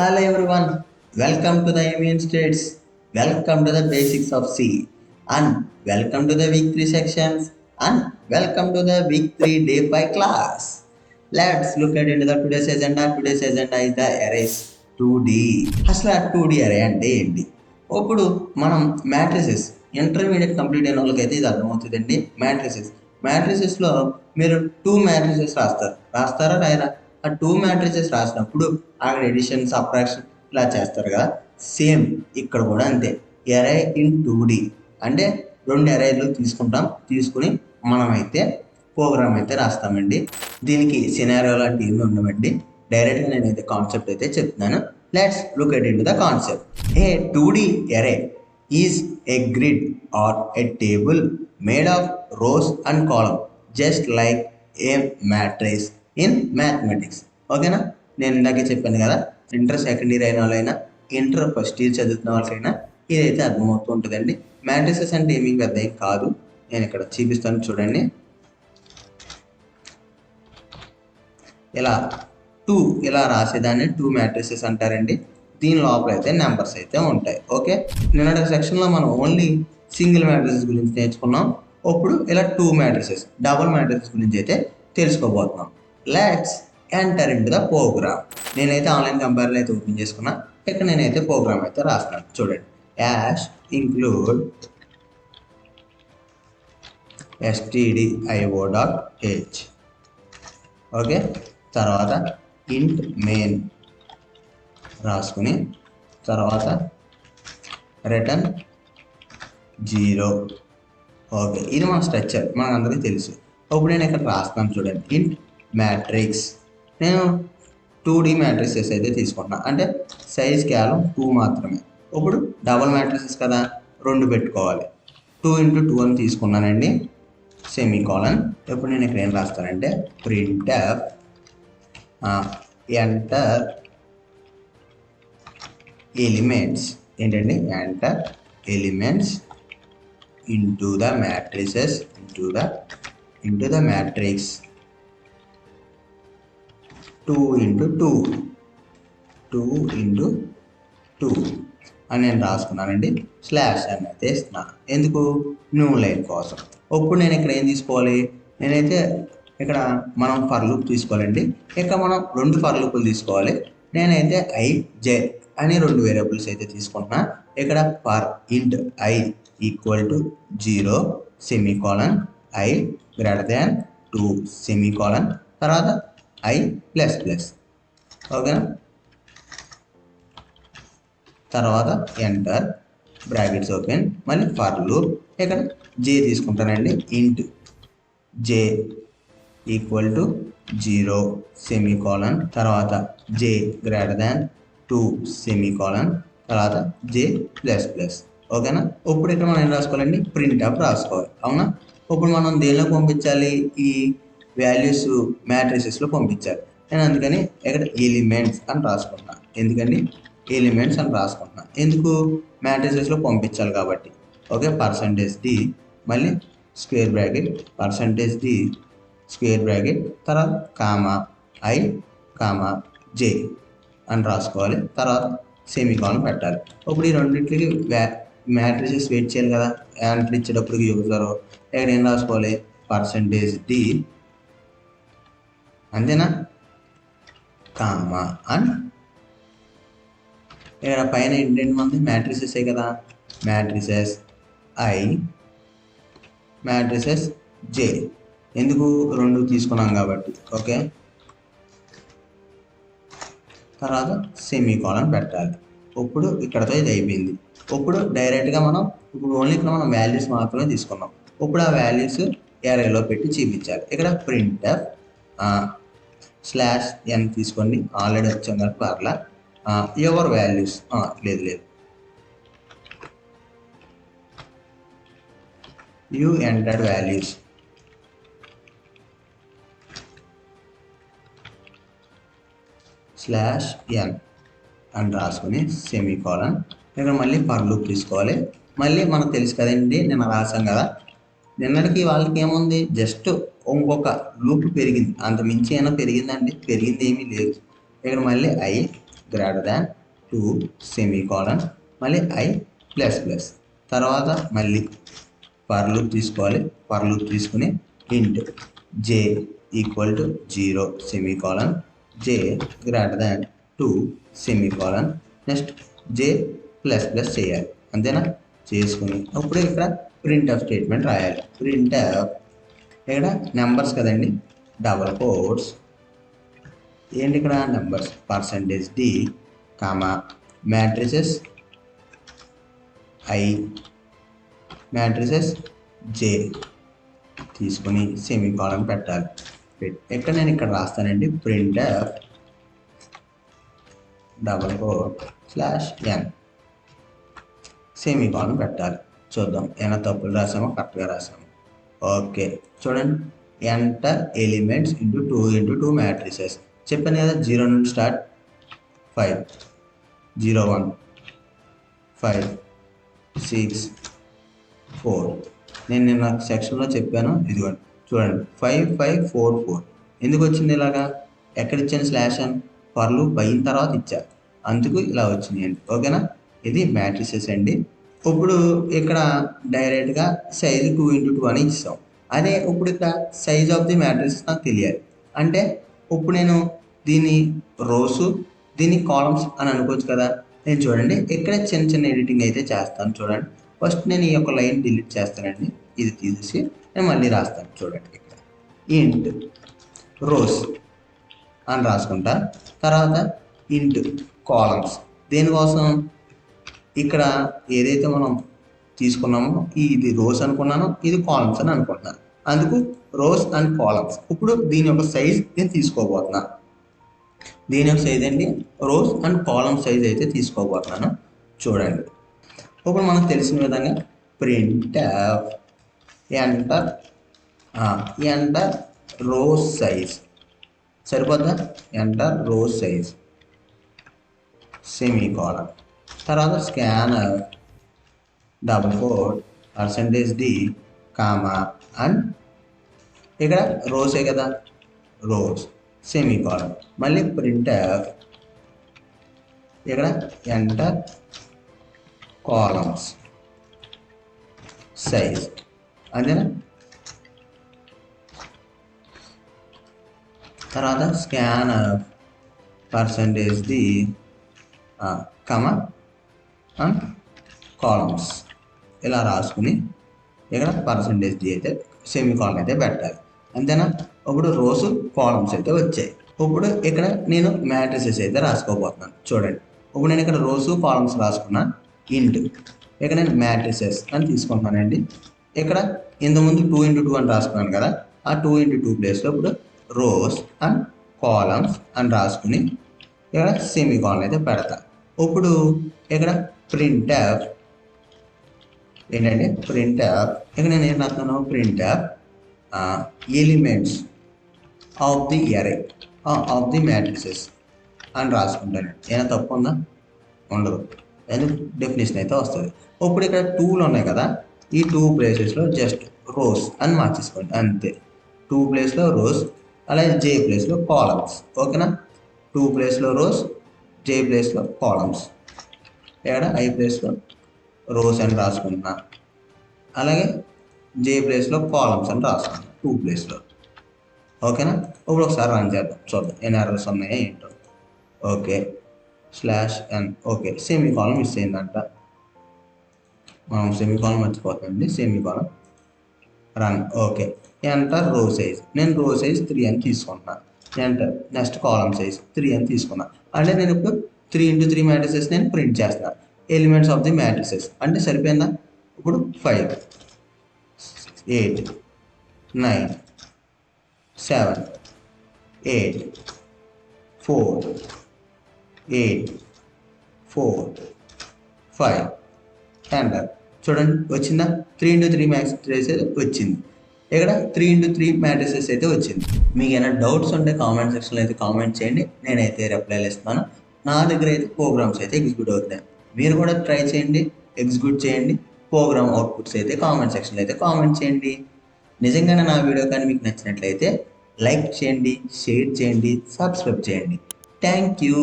Hello everyone, welcome to the Union States. Welcome to the basics of C. And welcome to the week 3 sections. And welcome to the week 3 day 5 class. Let's look at into the today's agenda. Today's agenda is the arrays 2D. అసలు 2D array అంటే ఏంటి? ఇప్పుడు మనం matrices intermediate complete అయిన వాళ్ళకైతే ఇది అర్థమవుతుందండి. మ్యాట్రిసెస్లో మీరు 2 మ్యాట్రిసెస్ రాస్తారా రాయరా? ఆ 2 మ్యాట్రిసెస్ రాసినప్పుడు అక్కడ ఎడిషన్ సబ్ట్రాక్షన్ ఇలా చేస్తారు కదా, సేమ్ ఇక్కడ కూడా అంతే. ఎరే ఇన్ 2D అంటే 2 ఎరేలు తీసుకుని మనమైతే ప్రోగ్రామ్ అయితే రాస్తామండి. దీనికి సినారియో లాంటి ఏమి ఉండవండి. డైరెక్ట్గా నేనైతే కాన్సెప్ట్ అయితే చెప్తున్నాను. Let's look at in to the concept. A 2D array is a grid or a table made of rows and columns just like a matrix in mathematics. ఓకేనా? నేను ఇందాకే చెప్పాను కదా, ఇంటర్ సెకండ్ ఇయర్ అయిన వాళ్ళైనా inter first year చదువుతున్న వాళ్ళకైనా ఇదైతే అర్థమవుతూ ఉంటుందండి. మ్యాట్రిసెస్ అంటే ఏమీ పెద్ద ఏం కాదు. నేను ఇక్కడ చూపిస్తాను చూడండి. ఇలా రాసేదాన్ని 2 మ్యాట్రిసెస్ అంటారండి. దీని లోపల అయితే నెంబర్స్ అయితే ఉంటాయి. ఓకే, నిన్నటి సెక్షన్లో మనం ఓన్లీ సింగిల్ మ్యాట్రిసెస్ గురించి నేర్చుకున్నాం. ఇప్పుడు ఇలా 2 మ్యాట్రిసెస్ డబుల్ మ్యాట్రిసెస్ గురించి అయితే తెలుసుకోబోతున్నాం. Let's enter into the program. నేనైతే ఆన్లైన్ కంపేర్లో అయితే ఓపెన్ చేసుకున్నా. ఇక్కడ నేనైతే ప్రోగ్రామ్ అయితే రాస్తున్నాను చూడండి. Ash include stdio.h. ఓకే, తర్వాత ఇంట్ మెయిన్ రాసుకుని తర్వాత రిటర్న్ 0. ఓకే, ఇది మన స్ట్రక్చర్, మనకు అందరికీ తెలుసు. ఇప్పుడు నేను ఇక్కడ రాస్తాను చూడండి. ఇంట్ మ్యాట్రిక్స్. నేను 2D మ్యాట్రిక్సెస్ అయితే తీసుకుంటున్నాను, అంటే సైజ్ కేవలం 2 మాత్రమే. ఇప్పుడు డబుల్ మ్యాట్రిక్సెస్ కదా, 2 పెట్టుకోవాలి. 2 × 2 అని తీసుకున్నానండి, సెమీకోలన్. ఇప్పుడు నేను ఇక్కడ ఏం రాస్తానంటే ప్రింట్ఎఫ్ ఎంటర్ ఎలిమెంట్స్. ఏంటండి? Enter elements into the matrices into the matrix 2 × 2 అని నేను రాసుకున్నానండి. స్లాష్ అని అయితే ఇస్తున్నాను. ఎందుకు? న్యూ లైన్ కోసం. ఇప్పుడు నేను ఇక్కడ ఏం తీసుకోవాలి? నేనైతే ఇక్కడ మనం ఫర్ లూప్ తీసుకోవాలండి. ఇక్కడ మనం 2 ఫర్ లూపులు తీసుకోవాలి. నేనైతే i, j అని 2 వేరియబుల్స్ అయితే తీసుకుంటున్నా. ఇక్కడ ఫర్ ఇంట్ i = 0 సెమీకోలన్ i > 2 సెమీకోలన్ తర్వాత i++. ఓకేనా? తర్వాత ఎంటర్ బ్రాకెట్స్ ఓపెన్, మళ్ళీ ఫర్ లూప్. ఇక్కడ j తీసుకుంటానండి. ఇంట్ j = 0 సెమీకోలన్ తర్వాత j > 2 సెమీకోలన్ తర్వాత j++. ఓకేనా? ఇప్పుడు ఇక్కడ మనం ఏం రాసుకోవాలండి? ప్రింట్ అప్ రాసుకోవాలి. అవునా? ఇప్పుడు మనం దేనిలో పంపించాలి? ఈ వాల్యూస్ మ్యాట్రిసెస్లో పంపించాలి. నేను అందుకని ఇక్కడ ఎలిమెంట్స్ అని రాసుకుంటున్నాను. ఎందుకండి? ఎలిమెంట్స్ అని రాసుకుంటున్నాను. ఎందుకు? మ్యాట్రిసెస్లో పంపించాలి కాబట్టి. ఓకే, %d మళ్ళీ square bracket %d square bracket తర్వాత కామా i కామా j అని రాసుకోవాలి. తర్వాత సెమీకోలన్ పెట్టాలి. ఇప్పుడు ఈ రెండింటికి మ్యాట్రిసెస్ వెయిట్ చేయాలి కదా, యాంటర్ ఇచ్చేటప్పుడు యూజర్ ఇక్కడ ఏం రాసుకోవాలి? %d అంతేనా? కామా అండ్ ఇక్కడ పైన ఏంటంటే మంది మ్యాట్రిసెసే కదా, మ్యాట్రిసెస్ i మ్యాట్రిసెస్ j. ఎందుకు? 2 తీసుకున్నాం కాబట్టి. ఓకే, తర్వాత సెమీకోలన్ పెట్టాలి. ఇప్పుడు ఇక్కడతో ఇది అయిపోయింది. ఇప్పుడు డైరెక్ట్గా ఓన్లీ ఇక్కడ మనం వాల్యూస్ మాత్రమే తీసుకున్నాం. ఇప్పుడు ఆ వాల్యూస్ ఎరేలో పెట్టి చూపించాలి. ఇక్కడ ప్రింట్ఎఫ్ /n తీసుకోండి, ఆల్రెడీ వచ్చాం కదా పర్లా. యువర్ వాల్యూస్ లేదు యూ ఎంటర్డ్ వాల్యూస్ /n అని రాసుకుని సెమీకోలన్. ఇక్కడ మళ్ళీ ఫర్ లూప్ తీసుకోవాలి. మళ్ళీ మనకు తెలుసు కదండి, నిన్న రాసాం కదా. నిన్నటికి వాళ్ళకి ఏముంది? జస్ట్ ఇంకొక లూప్ పెరిగింది, అంత మించి అయినా పెరిగిందండి? పెరిగింది ఏమీ లేదు. ఇక్కడ మళ్ళీ i గ్రేటర్ దాన్ 2 సెమీకోలన్ మళ్ళీ I ప్లస్ ప్లస్ తర్వాత మళ్ళీ ఫర్ లూప్ తీసుకోవాలి. ఫర్ లూప్ తీసుకుని ఇంట్ j equal to 0 semicolon j greater than 2 semicolon next j plus plus చేయాలి. అంతేనా? చేసుకుని అప్పుడు ఇక్కడ ప్రింట్ ఆఫ్ స్టేట్మెంట్ రాయాలి. ప్రింట్ ఆఫ్ ఇక్కడ నెంబర్స్ కదండి, డబల్ కోట్స్ ఏంటి ఇక్కడ numbers %d comma matrices I matrices j తీసుకొని సెమీకోలన్ పెట్టాలి. ఇక్కడ నేను ఇక్కడ రాస్తానండి print of double coat /n semicolon పెట్టాలి. చూద్దాం ఏమైనా తప్పులు రాసామో కరెక్ట్గా రాసాము. ఓకే చూడండి, enter elements into 2 into 2 matrices చెప్పాను కదా. 0 నుండి స్టార్ట్ 5 0 1 5 6 4 నేను నిన్న సెక్షన్లో చెప్పాను. ఇదిగోండి చూడండి 5 5 4 4 ఎందుకు వచ్చింది ఇలాగా? ఎక్కడ ఇచ్చాను స్లాష్ అని? ఫర్ లూప్ అయిన తర్వాత ఇచ్చా, అందుకు ఇలా వచ్చింది అండి. ఓకేనా? ఇది మ్యాట్రిసెస్ అండి. ఇప్పుడు ఇక్కడ డైరెక్ట్గా సైజు 2 ఇంటూ 2 అని ఇస్తాం. అదే ఇప్పుడు ఇక్కడ సైజ్ ఆఫ్ ది మ్యాట్రిక్స్ నాకు తెలియాలి అంటే ఇప్పుడు నేను దీన్ని రోస్ దీన్ని కాలమ్స్ అని అనుకోవచ్చు కదా. నేను చూడండి ఇక్కడ చిన్న చిన్న ఎడిటింగ్ అయితే చేస్తాను. చూడండి ఫస్ట్ నేను ఈ యొక్క లైన్ డిలీట్ చేస్తానండి. ఇది తీసేసి నేను మళ్ళీ రాస్తాను. చూడండి ఇక్కడ ఇంట్ రోస్ అని రాసుకుంటా. తర్వాత ఇంట్ కాలమ్స్ దేనికోసం? ఇక్కడ ఏదైతే మనం తీసుకున్నామో ఇది రోస్ అనుకున్నాను, ఇది కాలమ్స్ అని అనుకుంటున్నాను. అందుకు రోస్ అండ్ కాలమ్స్. ఇప్పుడు దీని యొక్క సైజ్ నేను తీసుకోబోతున్నా. దీని యొక్క సైజ్ అండి రోస్ అండ్ కాలమ్ సైజ్ అయితే తీసుకోబోతున్నాను. చూడండి ఇప్పుడు మనకు తెలిసిన విధంగా ప్రింట్ ఎంటర్ రోస్ సైజ్ సరిపోద్దా? ఎంటర్ రోస్ సైజ్ సెమీకోలన్ తర్వాత scanner double quote %d comma and ఇక్కడ రోసే కదా రోస్ సెమీకోలన్ మళ్ళీ ప్రింట్ ఇక్కడ ఎంటర్ కాలమ్స్ సైజ్ అంతేనా. తర్వాత scanner %d comma and columns ఇలా రాసుకుని ఇక్కడ %d అయితే సెమీకోలన్ అయితే పెట్టాలి. అంతేనా? ఇప్పుడు రోస్ కాలమ్స్ అయితే వచ్చాయి. ఇప్పుడు ఇక్కడ నేను మ్యాట్రిసెస్ అయితే రాసుకోబోతున్నాను. చూడండి ఇప్పుడు నేను ఇక్కడ రోస్ కాలమ్స్ రాసుకున్నా. ఇంట్ ఇక్కడ నేను మ్యాట్రిసెస్ అని తీసుకుంటున్నానండి. ఇక్కడ ఇంతకుముందు 2 ఇంటూ 2 అని రాసుకున్నాను కదా, ఆ 2 ఇంటూ 2 ప్లేస్లో ఇప్పుడు రోస్ అండ్ కాలమ్స్ అని రాసుకుని ఇక్కడ సెమీకోలన్ అయితే పెడతా. ఇప్పుడు ఇక్కడ ప్రింట్ ఏంటంటే ప్రింట్ ఇక్కడ నేను ఏం రాస్తున్నాను? Print elements of the ఎరే of the matrices అని రాసుకుంటాను. ఏమైనా తప్పు ఉందా? ఉండదు. ఎందుకు? డెఫినేషన్ అయితే వస్తుంది. ఇప్పుడు ఇక్కడ 2లు ఉన్నాయి కదా, ఈ 2 ప్లేసెస్లో జస్ట్ రోస్ అని మార్చేసుకోండి అంతే. 2 ప్లేస్లో రోస్ అలాగే j ప్లేస్లో కాలమ్స్. ఓకేనా? 2 ప్లేస్లో రోస్ j ప్లేస్లో కాలమ్స్ ఇక్కడ I ప్లేస్లో రోస్ అని రాసుకుంటున్నా. అలాగే j ప్లేస్లో కాలమ్స్ అని రాసుకున్నా 2 ప్లేస్లో. ఓకేనా? ఇప్పుడు ఒకసారి రన్ చేద్దాం, చూద్దాం ఎన్ని ఎర్రర్స్ ఉన్నాయో ఏంటో. Okay /n okay semicolon miss అయిందంట. మనం సెమీకోలన్ మర్చిపోతామండి. Semicolon run. Okay enter row size. నేను రో సైజ్ 3 అని తీసుకుంటున్నాను. ఎంటర్ నెక్స్ట్ కాలమ్ సైజ్ 3 అని తీసుకున్నాను. అంటే నేను ఇప్పుడు 3 ఇంటూ 3 మ్యాట్రిసెస్ నేను ప్రింట్ చేస్తున్నాను. ఎలిమెంట్స్ ఆఫ్ ది మ్యాట్రిసెస్ అంటే సరిపోయిందా? ఇప్పుడు 5 8 9 7 8 4 8 4 5 ఎంటర్. చూడండి వచ్చిందా? 3 ఇంటూ 3 మ్యాట్రిసెస్ వచ్చింది. ఇక్కడ 3 ఇంటూ 3 మ్యాట్రిసెస్ అయితే వచ్చింది. మీకు ఏమైనా డౌట్స్ ఉంటే కామెంట్ సెక్షన్లో అయితే కామెంట్ చేయండి, నేనైతే రిప్లైలు ఇస్తాను. నా దగ్గర అయితే ప్రోగ్రామ్స్ అయితే ఎగ్జిక్యూట్ అవుతున్నాయి. మీరు కూడా ట్రై చేయండి, ఎగ్జిక్యూట్ చేయండి. ప్రోగ్రామ్ అవుట్పుట్స్ అయితే కామెంట్ సెక్షన్లో అయితే కామెంట్ చేయండి. నిజంగానే నా వీడియో కానీ మీకు నచ్చినట్లయితే లైక్ చేయండి, షేర్ చేయండి, సబ్స్క్రైబ్ చేయండి. Thank you.